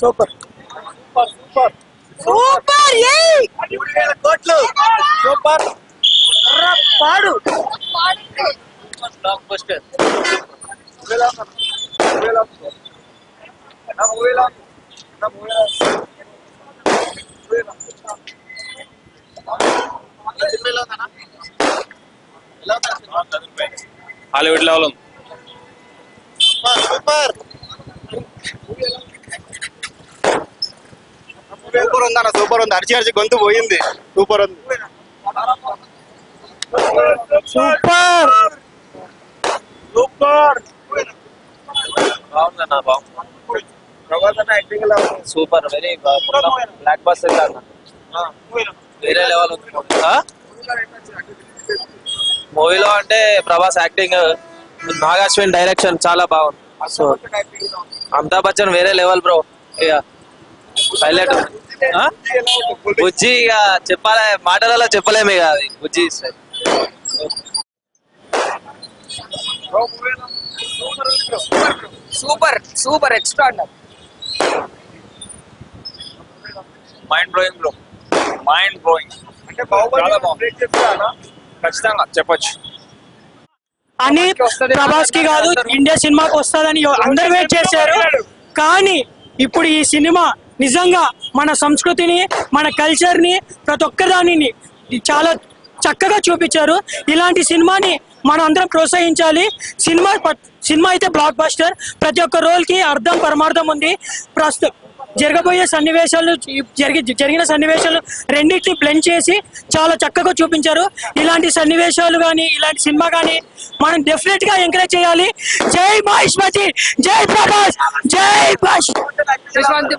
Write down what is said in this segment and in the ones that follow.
Super super super కోట్లు super పాడు block buster Hollywood level ఉంది. సూపర్ సూపర్ ఉంది అన్న, సూపర్ ఉంది. అరిచి అరిచి గొంతు పోయింది. సూపర్ ఉంది. సూపర్ సూపర్ బాగుందన్న, బాగుంది. సూపర్, వెరీ బ్లాక్ బస్టర్ వేరే లెవెల్ ఉంది. మూవీలో అంటే ప్రభాస్ యాక్టింగ్, నాగాశ్విన్ డైరెక్షన్ చాలా బాగుంది. సో అమితాబ్ బచ్చన్ వేరే లెవెల్ బ్రో. ఇక హైలైట్. బుజ్జి ఇక చెప్పాలి, మాటలలో చెప్పలేము ఇక అది Bujji. Super super extraordinary. Mind blowing bro, mind blowing. అంటే బాహుబలి ఖచ్చితంగా చెప్పొచ్చు. అని ప్రభాస్ కి కాదు, ఇండియా సినిమాకి వస్తుందని అందరు వెయిట్ చేశారు. కానీ ఇప్పుడు ఈ సినిమా నిజంగా మన సంస్కృతిని, మన కల్చర్ ని, ప్రతి ఒక్కదానిని చాలా చక్కగా చూపించారు. ఇలాంటి సినిమాని మనం అందరం ప్రోత్సహించాలి. సినిమా అయితే బ్లాక్ బస్టర్. ప్రతి ఒక్క రోల్ కి అర్థం పరమార్థం ఉంది. ప్రస్తుతం జరగబోయే సన్నివేశాలు, జరిగిన సన్నివేశాలు రెండింటిని బ్లెండ్ చేసి చాలా చక్కగా చూపించారు. ఇలాంటి సన్నివేశాలు కానీ, ఇలాంటి సినిమా కానీ మనం డెఫినెట్ గా ఎంకరేజ్ చేయాలి. జై మహేష్మతి, జై ప్రభాస్, జై భాష్.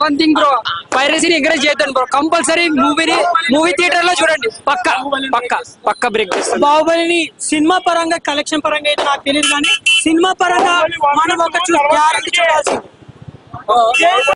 వన్ థింగ్ బ్రో, పైరసీని ఎంకరేజ్ చేద్దాం బ్రో. కంపల్సరీ మూవీ థియేటర్ లో చూడండి. పక్క బ్రేక్. బాహుబలిని సినిమా పరంగా, కలెక్షన్ పరంగా అయితే నాకు తెలియదు, కానీ సినిమా పరంగా మనం ఒక గ్యారెంటీ చూడాల్సింది.